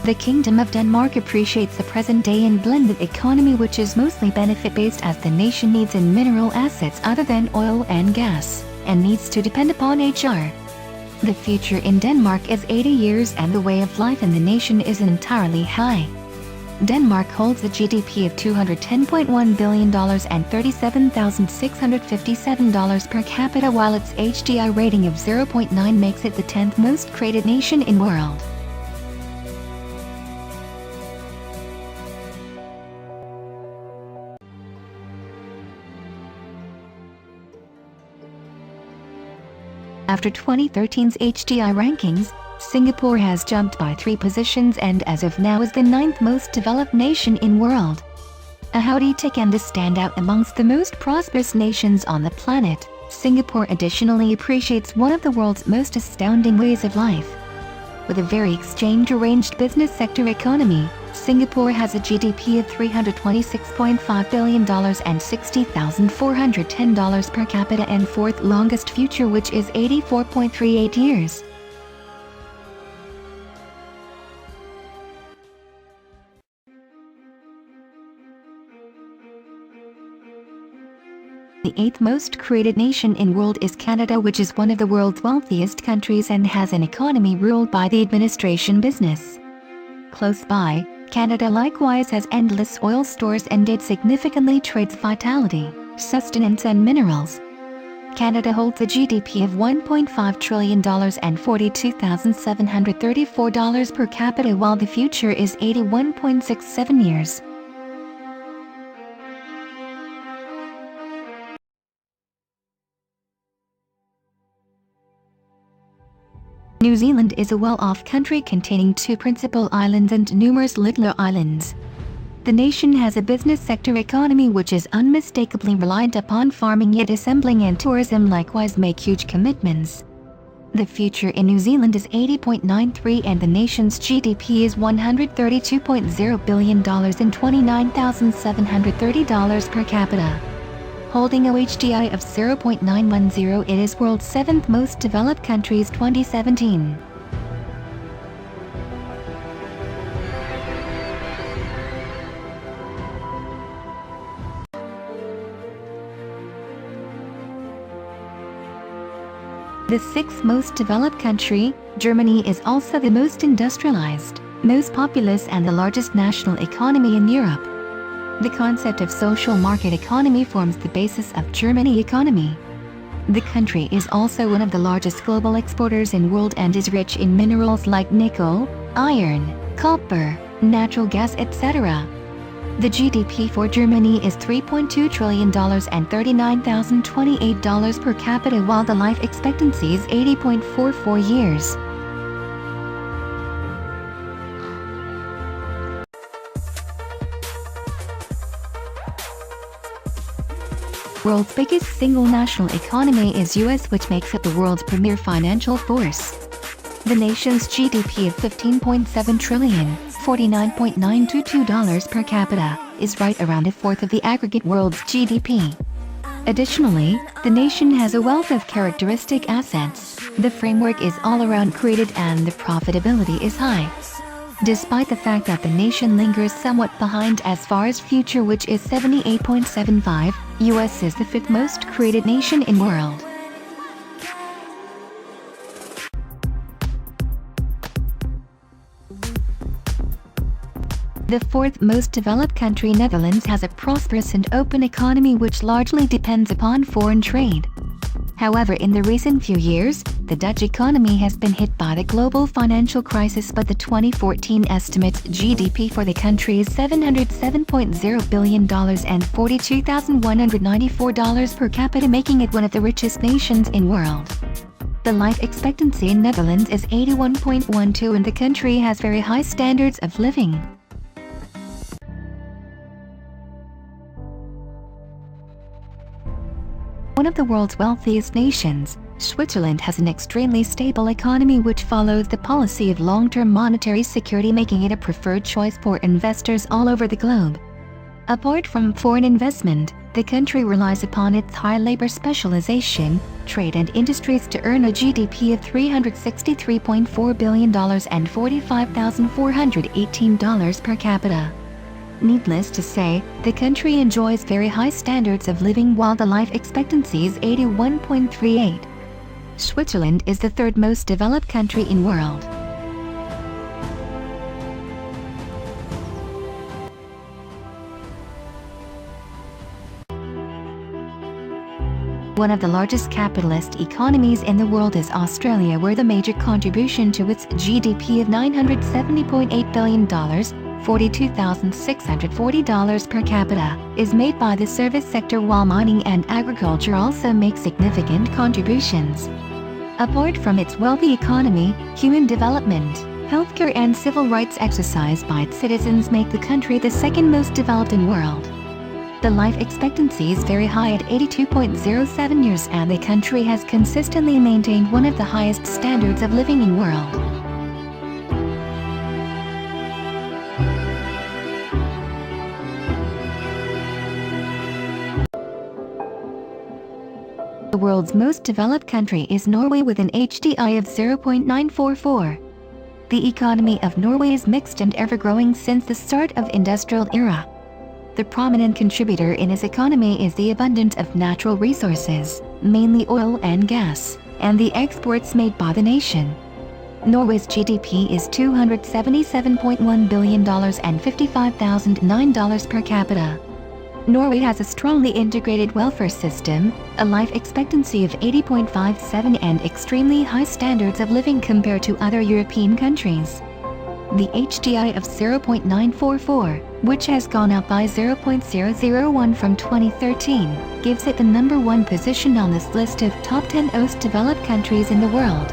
The Kingdom of Denmark appreciates the present-day and blended economy, which is mostly benefit-based, as the nation needs in mineral assets other than oil and gas, and needs to depend upon HR. The future in Denmark is 80 years, and the way of life in the nation is entirely high. Denmark holds a GDP of $210.1 billion and $37,657 per capita, while its HDI rating of 0.9 makes it the 10th most created nation in world. After 2013's HDI rankings, Singapore has jumped by 3 positions and as of now is the 9th most developed nation in world. A howdy tick and a standout amongst the most prosperous nations on the planet, Singapore additionally appreciates one of the world's most astounding ways of life. With a very exchange-arranged business sector economy, Singapore has a GDP of $326.5 billion and $60,410 per capita, and 4th longest future, which is 84.38 years. The 8th most created nation in world is Canada, which is one of the world's wealthiest countries and has an economy ruled by the administration business. Close by, Canada likewise has endless oil stores and it significantly trades vitality, sustenance and minerals. Canada holds a GDP of $1.5 trillion and $42,734 per capita, while the future is 81.67 years. New Zealand is a well-off country containing 2 principal islands and numerous littler islands. The nation has a business sector economy which is unmistakably reliant upon farming, yet assembling and tourism likewise make huge commitments. The future in New Zealand is 80.93 and the nation's GDP is $132.0 billion and $29,730 per capita. Holding a HDI of 0.910, it is world's 7th most developed countries 2017. The 6th most developed country, Germany, is also the most industrialized, most populous and the largest national economy in Europe. The concept of social market economy forms the basis of Germany economy. The country is also one of the largest global exporters in world and is rich in minerals like nickel, iron, copper, natural gas, etc. The GDP for Germany is $3.2 trillion and $39,028 per capita, while the life expectancy is 80.44 years. World's biggest single national economy is US, which makes it the world's premier financial force. The nation's GDP of $15.7 trillion, $49.922 per capita, is right around 1/4 of the aggregate world's GDP. Additionally, the nation has a wealth of characteristic assets. The framework is all around created and the profitability is high. Despite the fact that the nation lingers somewhat behind as far as future, which is 78.75, US is the 5th most created nation in world. The 4th most developed country, Netherlands, has a prosperous and open economy which largely depends upon foreign trade. However, in the recent few years, the Dutch economy has been hit by the global financial crisis, but the 2014 estimates GDP for the country is $707.0 billion and $42,194 per capita, making it one of the richest nations in world. The life expectancy in Netherlands is 81.12 and the country has very high standards of living. One of the world's wealthiest nations, Switzerland, has an extremely stable economy which follows the policy of long-term monetary security, making it a preferred choice for investors all over the globe. Apart from foreign investment, the country relies upon its high labor specialization, trade and industries to earn a GDP of $363.4 billion and $45,418 per capita. Needless to say, the country enjoys very high standards of living while the life expectancy is 81.38. Switzerland is the third most developed country in the world. One of the largest capitalist economies in the world is Australia, where the major contribution to its GDP of $970.8 billion, $42,640 per capita, is made by the service sector, while mining and agriculture also make significant contributions. Apart from its wealthy economy, human development, healthcare and civil rights exercised by its citizens make the country the second most developed in the world. The life expectancy is very high at 82.07 years, and the country has consistently maintained one of the highest standards of living in the world. The world's most developed country is Norway, with an HDI of 0.944. The economy of Norway is mixed and ever-growing since the start of industrial era. The prominent contributor in its economy is the abundance of natural resources, mainly oil and gas, and the exports made by the nation. Norway's GDP is $277.1 billion and $55,009 per capita. Norway has a strongly integrated welfare system, a life expectancy of 80.57 and extremely high standards of living compared to other European countries. The HDI of 0.944, which has gone up by 0.001 from 2013, gives it the #1 position on this list of top 10 most developed countries in the world.